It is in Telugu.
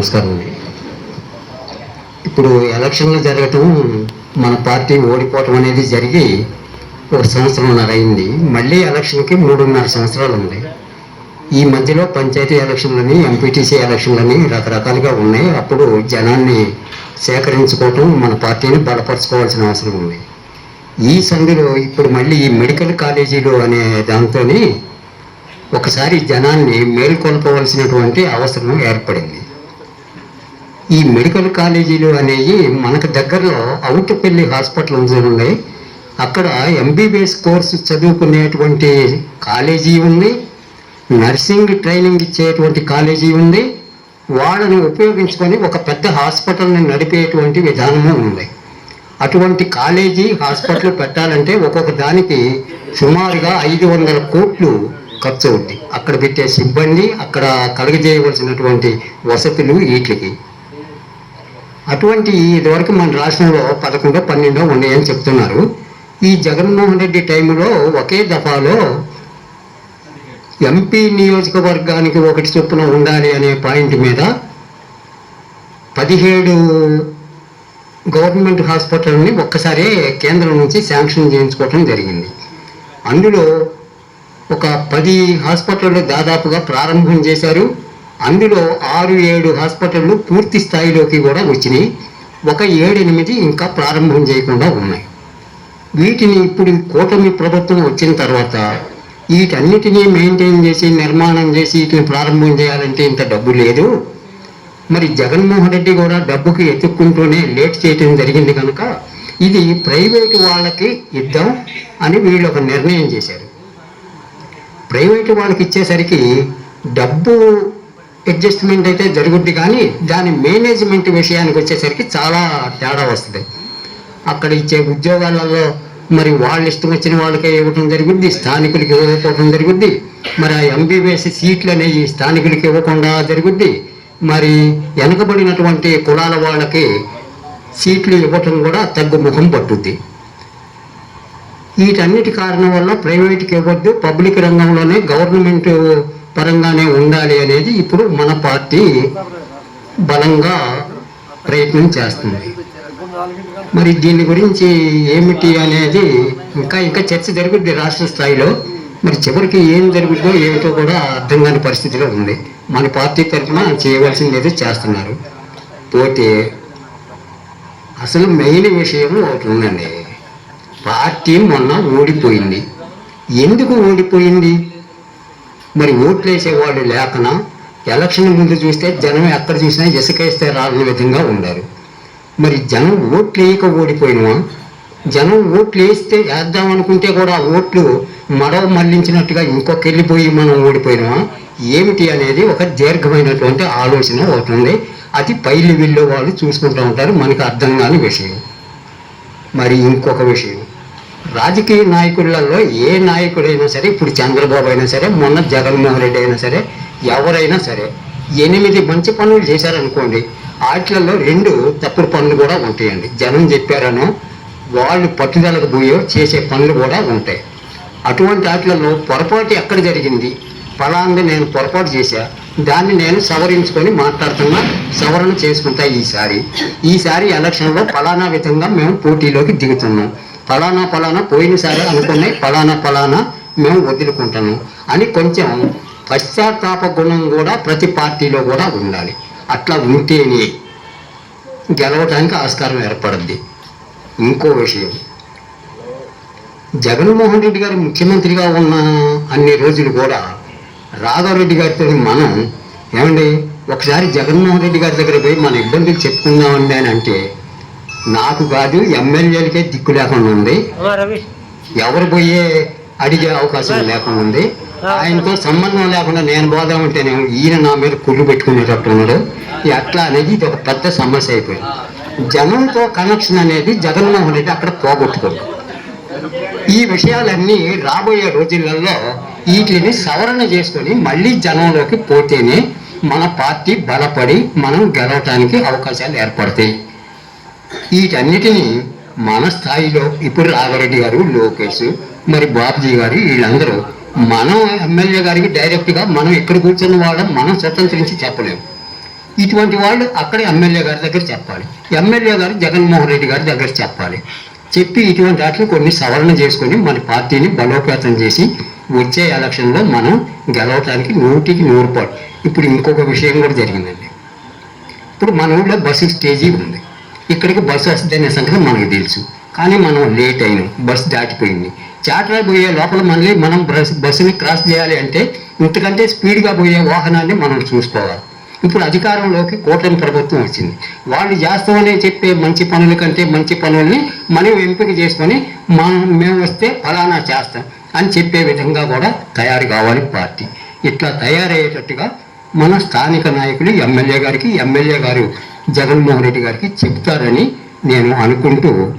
నమస్కారం అండి. ఇప్పుడు ఎలక్షన్లు జరగటం, మన పార్టీ ఓడిపోవటం అనేది జరిగి 1 సంవత్సరంన్నర అయింది. మళ్ళీ ఎలక్షన్కి 3.5 సంవత్సరాలు ఉంది. ఈ మధ్యలో పంచాయతీ ఎలక్షన్లని, ఎంపీటీసీ ఎలక్షన్లని రకరకాలుగా ఉన్నాయి. అప్పుడు జనాన్ని సేకరించుకోవటం, మన పార్టీని బలపరచుకోవాల్సిన అవసరం ఉంది. ఈ సందులో ఇప్పుడు మళ్ళీ ఈ మెడికల్ కాలేజీలు అనే దాంతో ఒకసారి జనాన్ని మేల్కొల్పవలసినటువంటి అవసరం ఏర్పడింది. ఈ మెడికల్ కాలేజీలు అనేవి మనకు దగ్గరలో అవుటుపల్లి హాస్పిటల్ ఉన్నాయి. అక్కడ ఎంబీబీఎస్ కోర్సు చదువుకునేటువంటి కాలేజీ ఉంది, నర్సింగ్ ట్రైనింగ్ ఇచ్చేటువంటి కాలేజీ ఉంది. వాళ్ళని ఉపయోగించుకొని ఒక పెద్ద హాస్పిటల్ని నడిపేటువంటి విధానము ఉంది. అటువంటి కాలేజీ హాస్పిటల్ పెట్టాలంటే ఒక్కొక్క దానికి సుమారుగా 500 కోట్లు ఖర్చు అవుద్ది. అక్కడ పెట్టే సిబ్బంది, అక్కడ కలుగజేయవలసినటువంటి వసతులు వీటికి. అటువంటి ఇదివరకు మన రాష్ట్రంలో 11, 12 ఉన్నాయని చెప్తున్నారు. ఈ జగన్మోహన్ రెడ్డి టైంలో ఒకే దఫాలో ఎంపీ నియోజకవర్గానికి 1 చొప్పున ఉండాలి అనే పాయింట్ మీద 17 గవర్నమెంట్ హాస్పిటల్ని ఒక్కసారే కేంద్రం నుంచి శాంక్షన్ చేయించుకోవటం జరిగింది. అందులో ఒక 10 హాస్పిటళ్ళు దాదాపుగా ప్రారంభం చేశారు. అందులో 6-7 హాస్పిటళ్ళు పూర్తి స్థాయిలోకి కూడా వచ్చినాయి. ఒక 7-8 ఇంకా ప్రారంభం చేయకుండా ఉన్నాయి. వీటిని ఇప్పుడు కూటమి ప్రభుత్వం వచ్చిన తర్వాత వీటన్నిటినీ మెయింటైన్ చేసి, నిర్మాణం చేసి వీటిని ప్రారంభం చేయాలంటే ఇంత డబ్బు లేదు. మరి జగన్మోహన్ రెడ్డి కూడా డబ్బుకి ఎత్తుక్కుంటూనే లేట్ చేయటం జరిగింది కనుక ఇది ప్రైవేటు వాళ్ళకి ఇద్దాం అని వీళ్ళు ఒక నిర్ణయం చేశారు. ప్రైవేటు వాళ్ళకి ఇచ్చేసరికి డబ్బు అడ్జస్ట్మెంట్ అయితే జరుగుద్ది, కానీ దాని మేనేజ్మెంట్ విషయానికి వచ్చేసరికి చాలా తేడా వస్తుంది. అక్కడ ఇచ్చే ఉద్యోగాలలో మరి వాళ్ళు ఇష్టం వచ్చిన వాళ్ళకే ఇవ్వటం జరుగుద్ది, స్థానికులకి ఇవ్వకపోవడం జరుగుద్ది. మరి ఆ ఎంబీబీఎస్ సీట్లు అనేవి స్థానికులకి ఇవ్వకుండా జరుగుద్ది. మరి వెనకబడినటువంటి కులాల వాళ్ళకి సీట్లు ఇవ్వటం కూడా తగ్గుముఖం పట్టుద్ది. వీటన్నిటి కారణం వల్ల ప్రైవేట్కి ఇవ్వద్దు, పబ్లిక్ రంగంలోనే గవర్నమెంట్ పరంగానే ఉండాలి అనేది ఇప్పుడు మన పార్టీ బలంగా ప్రయత్నం చేస్తుంది. మరి దీని గురించి ఏమిటి అనేది ఇంకా చర్చ జరుగుద్ది రాష్ట్ర స్థాయిలో. మరి చివరికి ఏం జరుగుద్దో ఏమిటో కూడా అర్థం కాని పరిస్థితిలో ఉంది. మన పార్టీ తరఫున చేయవలసింది ఏదో చేస్తున్నారు. పోతే అసలు మెయిన్ విషయం ఒకటి ఉందండి. పార్టీ మొన్న ఓడిపోయింది. ఎందుకు ఓడిపోయింది? మరి ఓట్లు వేసేవాళ్ళు లేకనా? ఎలక్షన్ ముందు చూస్తే జనం ఎక్కడ చూసినా ఇసుకేస్తే రాని విధంగా ఉండారు. మరి జనం ఓట్లు వేయక ఓడిపోయినవా? జనం ఓట్లు వేస్తే వేద్దాం అనుకుంటే కూడా ఓట్లు మడవ మళ్లించినట్టుగా ఇంకొక వెళ్ళిపోయి మనం ఓడిపోయినవా? ఏమిటి అనేది ఒక దీర్ఘమైనటువంటి ఆలోచన ఒకటి ఉంది. అది పై లెవెల్లో వాళ్ళు చూసుకుంటూ ఉంటారు, మనకు అర్థం కాని విషయం. మరి ఇంకొక విషయం, రాజకీయ నాయకులలో ఏ నాయకుడైనా సరే, ఇప్పుడు చంద్రబాబు అయినా సరే, మొన్న జగన్మోహన్ రెడ్డి అయినా సరే, ఎవరైనా సరే 8 మంచి పనులు చేశారనుకోండి, వాటిలలో 2 తప్పుడు పనులు కూడా ఉంటాయండి. జనం చెప్పారనో వాళ్ళు పట్టుదలకు పోయో చేసే పనులు కూడా ఉంటాయి. అటువంటి వాటిలలో పొరపాటు ఎక్కడ జరిగింది, ఫలాంది నేను పొరపాటు చేశా, దాన్ని నేను సవరించుకొని మాట్లాడుతున్నా, సవరణ చేసుకుంటా. ఈసారి ఎలక్షన్లో ఫలానా విధంగా మేము పోటీలోకి దిగుతున్నాం, ఫలానా పోయినసారి అనుకున్నాయి, ఫలానా మేము వదులుకుంటాము అని కొంచెం పశ్చాత్తాప గుణం కూడా ప్రతి పార్టీలో కూడా ఉండాలి. అట్లా ఉంటేనే గెలవడానికి ఆస్కారం ఏర్పడుద్ది. ఇంకో విషయం, జగన్మోహన్ రెడ్డి గారు ముఖ్యమంత్రిగా ఉన్న అన్ని రోజులు కూడా రాఘవరెడ్డి గారితో మనం ఏమండి ఒకసారి జగన్మోహన్ రెడ్డి గారి దగ్గర పోయి మన ఇబ్బందులు చెప్పుకుందామండి అని అంటే, నాకు కాదు ఎమ్మెల్యేలకే దిక్కు లేకుండా ఉంది, ఎవరు పోయే అడిగే అవకాశం లేకుండా ఉంది, ఆయనతో సంబంధం లేకుండా నేను పోదామంటేనే ఈయన నా మీద కుళ్ళు పెట్టుకునేటట్టు ఉన్నాడు. అట్లా అనేది ఇది ఒక పెద్ద సమస్య అయిపోయింది. జనంతో కనెక్షన్ అనేది జగన్మోహన్ రెడ్డి అక్కడ పోగొట్టుకోడు. ఈ విషయాలన్నీ రాబోయే రోజులలో వీటిని సవరణ చేసుకొని మళ్ళీ జనంలోకి పోతేనే మన పార్టీ బలపడి మనం గెలవటానికి అవకాశాలు ఏర్పడతాయి. వీటన్నిటినీ మన స్థాయిలో ఇప్పుడు రాఘవరెడ్డి గారు, లోకేష్, మరి బాబుజీ గారు వీళ్ళందరూ మనం ఎమ్మెల్యే గారికి డైరెక్ట్గా మనం ఇక్కడ కూర్చున్న వాళ్ళం మనం స్వతంత్రించి చెప్పలేము. ఇటువంటి వాళ్ళు అక్కడ ఎమ్మెల్యే గారి దగ్గర చెప్పాలి. ఎమ్మెల్యే గారు జగన్మోహన్ రెడ్డి గారి దగ్గర చెప్పాలి. చెప్పి ఇటువంటి వాటిని కొన్ని సవరణ చేసుకొని మన పార్టీని బలోపేతం చేసి వచ్చే ఎలక్షన్లో మనం గెలవటానికి 100%. ఇప్పుడు ఇంకొక విషయం కూడా జరిగిందండి. ఇప్పుడు మన ఊళ్ళో బస్సు స్టేజీ ఉంది. ఇక్కడికి బస్సు వస్తుందనే సంగతి మనకు తెలుసు. కానీ మనం లేట్ అయినాం, బస్సు దాటిపోయింది. చాట్రా పోయే లోపల మళ్ళీ మనం బస్సుని క్రాస్ చేయాలి అంటే ఇంతకంటే స్పీడ్గా పోయే వాహనాన్ని మనం చూసుకోవాలి. ఇప్పుడు అధికారంలోకి కూటమి ప్రభుత్వం వచ్చింది. వాళ్ళు చేస్తామని చెప్పే మంచి పనుల కంటే మంచి పనుల్ని మనం ఎంపిక చేసుకొని మేము వస్తే ఫలానా చేస్తాం అని చెప్పే విధంగా కూడా తయారు కావాలి పార్టీ. ఇట్లా తయారయ్యేటట్టుగా మన స్థానిక నాయకులు ఎమ్మెల్యే గారు జగన్మోహన్ రెడ్డి గారికి చెప్తారని నేను అనుకుంటూ